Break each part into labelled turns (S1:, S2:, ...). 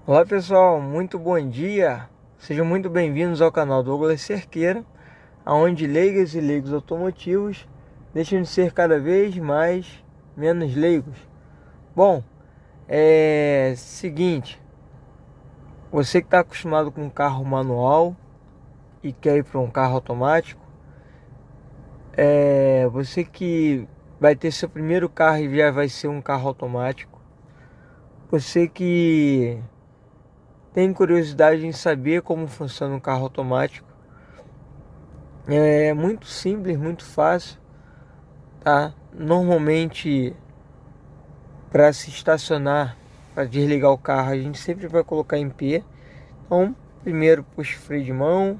S1: Olá pessoal, muito bom dia. Sejam muito bem-vindos ao canal Douglas Cerqueira, onde leigos e leigos automotivos deixam de ser cada vez mais menos leigos. Bom, é seguinte, você que está acostumado com um carro manual e quer ir para um carro automático, você que vai ter seu primeiro carro e já vai ser um carro automático, você que tem curiosidade em saber como funciona um carro automático. É muito simples, muito fácil, tá? Normalmente, para se estacionar, para desligar o carro, a gente sempre vai colocar em pé. Então, primeiro puxa o freio de mão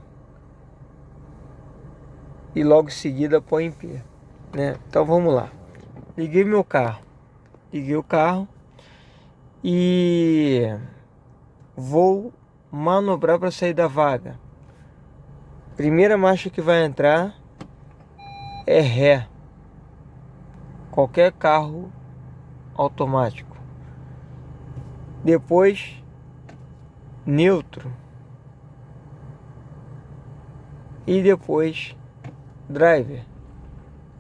S1: e logo em seguida põe em pé, né? Então vamos lá. Liguei meu carro, liguei o carro e vou manobrar para sair da vaga. Primeira marcha que vai entrar é ré. Qualquer carro automático. Depois neutro e depois driver.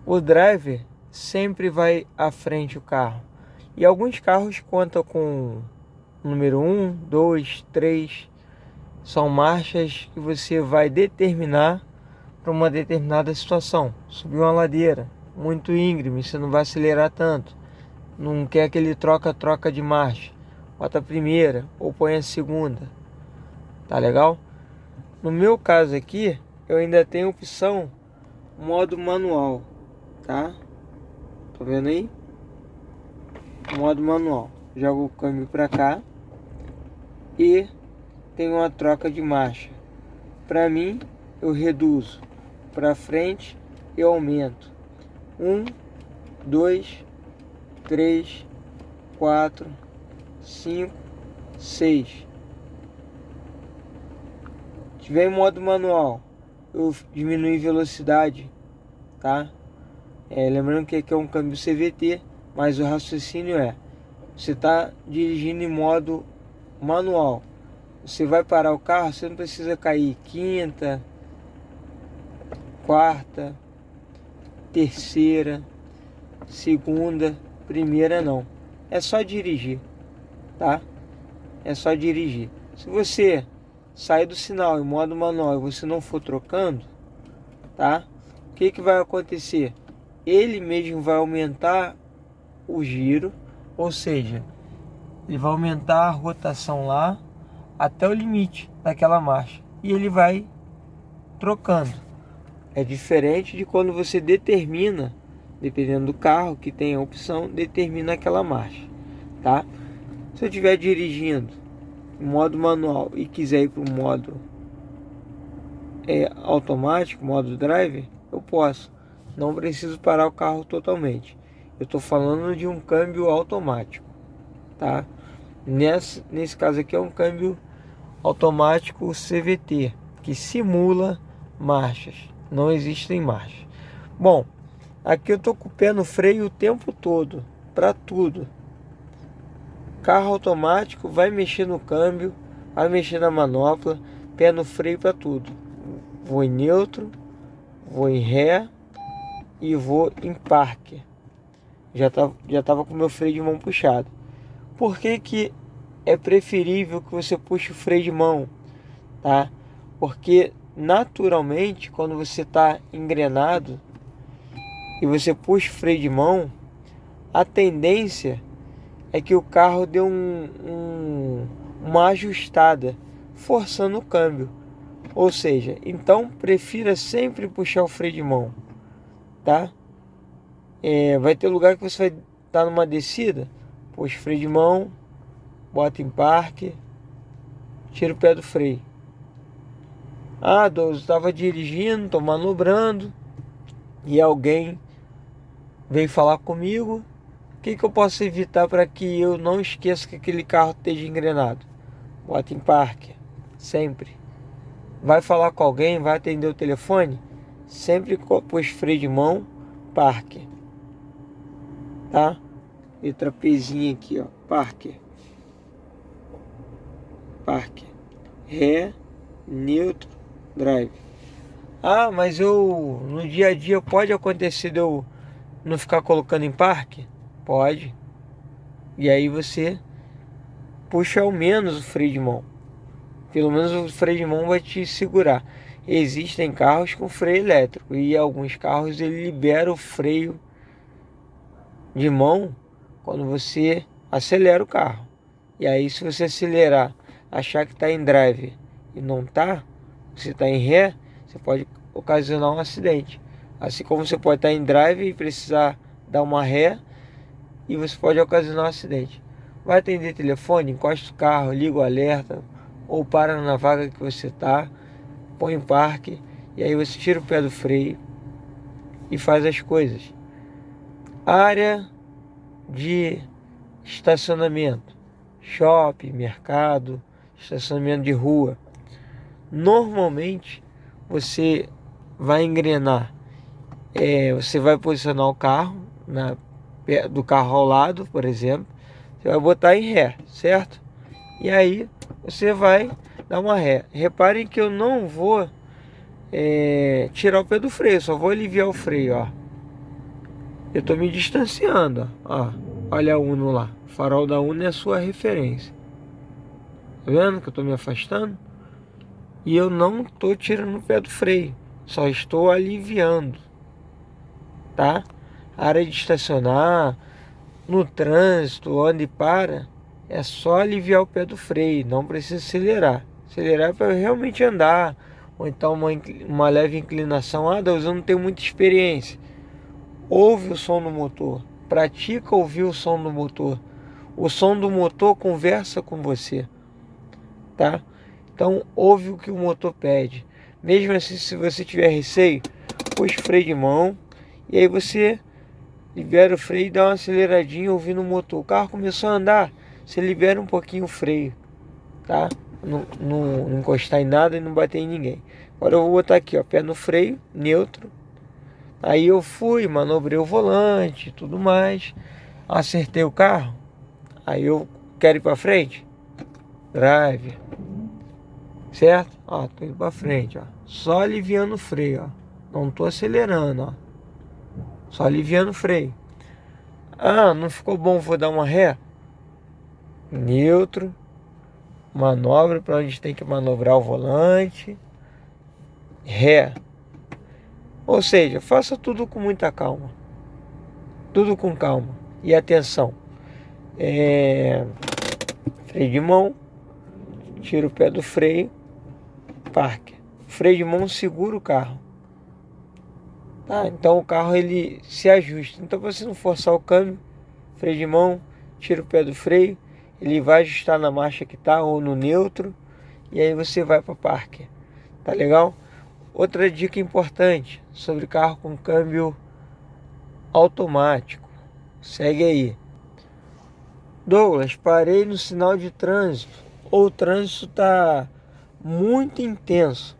S1: O driver sempre vai à frente o carro. E alguns carros contam com número 1, 2, 3. São marchas que você vai determinar para uma determinada situação. Subir uma ladeira muito íngreme, você não vai acelerar tanto. Não quer aquele troca-troca de marcha. Bota a primeira ou põe a segunda. Tá legal? No meu caso aqui, eu ainda tenho opção modo manual, tá? Tá vendo aí? Modo manual. Jogo o câmbio para cá e tenho uma troca de marcha. Para mim, eu reduzo para frente e aumento. 1, 2, 3, 4, 5, 6. Se tiver em modo manual, eu diminuo velocidade, tá? Lembrando que aqui é um câmbio CVT, mas o raciocínio é: você está dirigindo em modo manual, você vai parar o carro, você não precisa cair quinta, quarta, terceira, segunda, primeira não. É só dirigir, tá? É só dirigir. Se você sair do sinal em modo manual e você não for trocando, tá? O que vai acontecer? Ele mesmo vai aumentar o giro, ou seja, ele vai aumentar a rotação lá até o limite daquela marcha e ele vai trocando. É diferente de quando você determina, dependendo do carro que tem a opção, determina aquela marcha, tá? Se eu estiver dirigindo em modo manual e quiser ir para o modo automático, modo driver, eu posso. Não preciso parar o carro totalmente. Eu estou falando de um câmbio automático, tá? Nesse caso aqui é um câmbio automático CVT, que simula marchas. Não existem marchas. Bom, aqui eu tô com o pé no freio o tempo todo, para tudo. Carro automático vai mexer no câmbio, vai mexer na manopla, pé no freio para tudo. Vou em neutro, vou em ré e vou em parque. Já tava com o meu freio de mão puxado. Por que é preferível que você puxe o freio de mão, tá? Porque naturalmente, quando você está engrenado e você puxa o freio de mão, a tendência é que o carro dê uma ajustada, forçando o câmbio. Ou seja, então prefira sempre puxar o freio de mão, tá? Vai ter lugar que você vai estar numa descida, puxa o freio de mão, bota em parque, tira o pé do freio. Ah, Douglas, estava dirigindo, estou manobrando e alguém veio falar comigo. O que eu posso evitar para que eu não esqueça que aquele carro esteja engrenado? Bota em parque, sempre. Vai falar com alguém, vai atender o telefone? Sempre pôs freio de mão, parque. Tá? Letra Pzinha aqui, ó, parque. parque, ré, neutro, drive. Ah, mas no dia a dia pode acontecer de eu não ficar colocando em parque? Pode. E aí você puxa ao menos o freio de mão. Pelo menos o freio de mão vai te segurar. Existem carros com freio elétrico e alguns carros ele libera o freio de mão quando você acelera o carro. E aí se você acelerar, achar que está em drive e não está, você está em ré, você pode ocasionar um acidente. Assim como você pode estar em drive e precisar dar uma ré e você pode ocasionar um acidente. Vai atender telefone, encosta o carro, liga o alerta ou para na vaga que você está, põe em parque e aí você tira o pé do freio e faz as coisas. Área de estacionamento, shopping, mercado, estacionamento de rua. Normalmente você vai engrenar, você vai posicionar o carro do carro ao lado, por exemplo, você vai botar em ré, certo? E aí você vai dar uma ré. Reparem que eu não vou tirar o pé do freio, só vou aliviar o freio, ó. Eu tô me distanciando, ó. Olha a Uno lá. O farol da Uno é a sua referência. Tá vendo que eu tô me afastando? E eu não tô tirando o pé do freio, só estou aliviando, tá? A área de estacionar, no trânsito, onde para, é só aliviar o pé do freio, não precisa acelerar. Acelerar é para realmente andar, ou então uma leve inclinação. Ah, Deus, eu não tenho muita experiência. Ouve o som do motor, pratica ouvir o som do motor. O som do motor conversa com você, tá? Então ouve o que o motor pede. Mesmo assim, se você tiver receio, puxa o freio de mão e aí você libera o freio e dá uma aceleradinha ouvindo o motor. O carro começou a andar, você libera um pouquinho o freio, tá? Não encostar em nada e não bater em ninguém. Agora eu vou botar aqui, ó, pé no freio, neutro. Aí eu fui, manobrei o volante e tudo mais. Acertei o carro. Aí eu quero ir para frente. Drive. Certo? Ó, tô indo para frente, ó. Só aliviando o freio, ó. Não tô acelerando, ó. Só aliviando o freio. Ah, não ficou bom, vou dar uma ré. Neutro. Manobra para onde tem que manobrar o volante. Ré. Ou seja, faça tudo com muita calma. Tudo com calma. E atenção. Freio de mão. Tira o pé do freio. Parque. Freio de mão segura o carro. Tá? Então o carro ele se ajusta. Então você não forçar o câmbio. Freio de mão. Tira o pé do freio. Ele vai ajustar na marcha que tá ou no neutro. E aí você vai para parque. Tá legal? Outra dica importante sobre carro com câmbio automático. Segue aí. Douglas, parei no sinal de trânsito. Ou o trânsito está muito intenso.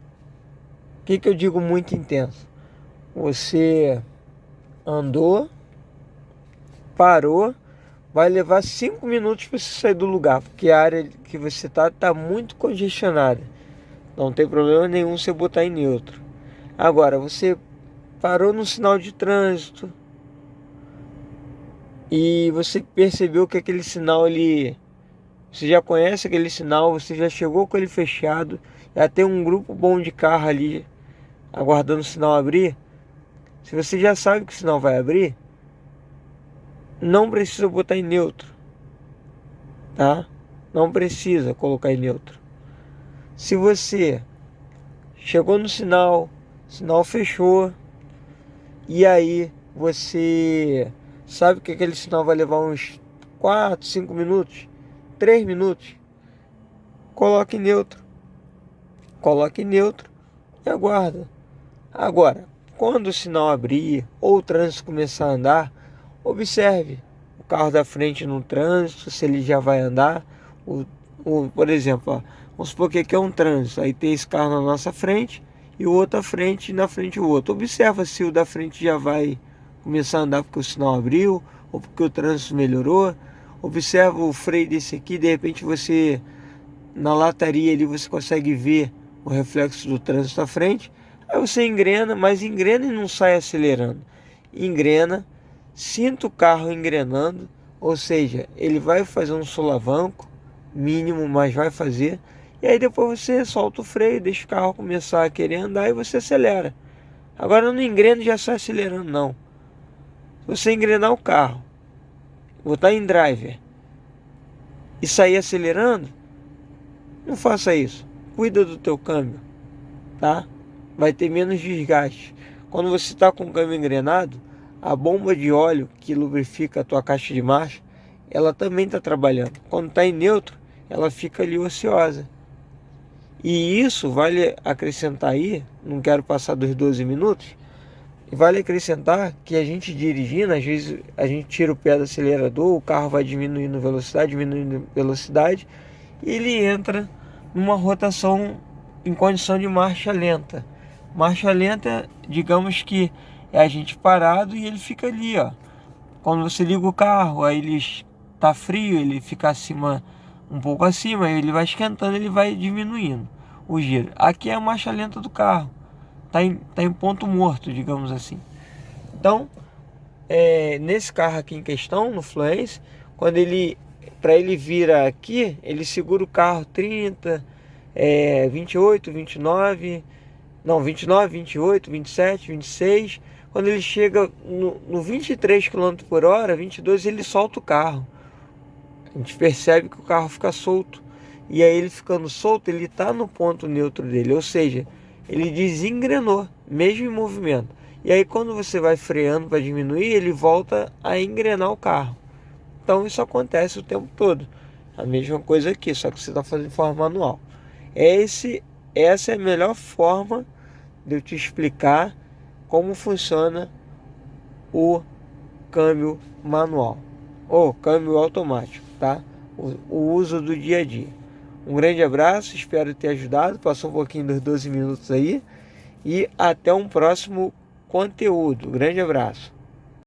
S1: O que eu digo muito intenso? Você andou, parou, vai levar 5 minutos para você sair do lugar, porque a área que você está muito congestionada. Não tem problema nenhum você botar em neutro. Agora, você parou no sinal de trânsito e você percebeu que aquele sinal você já conhece aquele sinal, você já chegou com ele fechado, já tem um grupo bom de carro ali aguardando o sinal abrir. Se você já sabe que o sinal vai abrir, não precisa botar em neutro, tá? Não precisa colocar em neutro. Se você chegou no sinal, o sinal fechou, e aí você sabe que aquele sinal vai levar uns 4, 5 minutos, 3 minutos, coloque em neutro. Coloque em neutro e aguarda. Agora, quando o sinal abrir ou o trânsito começar a andar, observe o carro da frente no trânsito, se ele já vai andar. Por exemplo, ó, vamos supor que aqui é um trânsito, aí tem esse carro na nossa frente e o outro à frente e na frente o outro. Observa se o da frente já vai começar a andar porque o sinal abriu ou porque o trânsito melhorou. Observa o freio desse aqui, de repente você na lataria ali você consegue ver o reflexo do trânsito à frente. Aí você engrena, mas engrena e não sai acelerando. Engrena, sinta o carro engrenando, ou seja, ele vai fazer um solavanco mínimo, mas vai fazer. E aí depois você solta o freio, deixa o carro começar a querer andar e você acelera. Agora não engrena e já sai acelerando, não. Se você engrenar o carro, botar em driver e sair acelerando, não faça isso. Cuida do teu câmbio, tá? Vai ter menos desgaste. Quando você está com o câmbio engrenado, a bomba de óleo que lubrifica a tua caixa de marcha, ela também está trabalhando. Quando está em neutro, ela fica ali ociosa. E isso vale acrescentar aí, não quero passar dos 12 minutos, vale acrescentar que a gente dirigindo, às vezes a gente tira o pé do acelerador, o carro vai diminuindo velocidade, e ele entra numa rotação em condição de marcha lenta. Marcha lenta, digamos que é a gente parado e ele fica ali, ó. Quando você liga o carro, aí ele está frio, ele fica acima, um pouco acima, aí ele vai esquentando, ele vai diminuindo o giro. Aqui é a marcha lenta do carro, tá em ponto morto, digamos assim. Então, nesse carro aqui em questão, no Fluence, quando para ele vir aqui, ele segura o carro 30, 28, 29, não, 29, 28, 27, 26. Quando ele chega no 23 km por hora, 22, ele solta o carro. A gente percebe que o carro fica solto. E aí ele ficando solto, ele está no ponto neutro dele. Ou seja, ele desengrenou, mesmo em movimento. E aí quando você vai freando para diminuir, ele volta a engrenar o carro. Então isso acontece o tempo todo. A mesma coisa aqui, só que você está fazendo de forma manual. Essa é a melhor forma de eu te explicar como funciona o câmbio manual ou câmbio automático, tá? O uso do dia a dia. Um grande abraço, espero ter ajudado. Passou um pouquinho dos 12 minutos aí e até um próximo conteúdo. Grande abraço.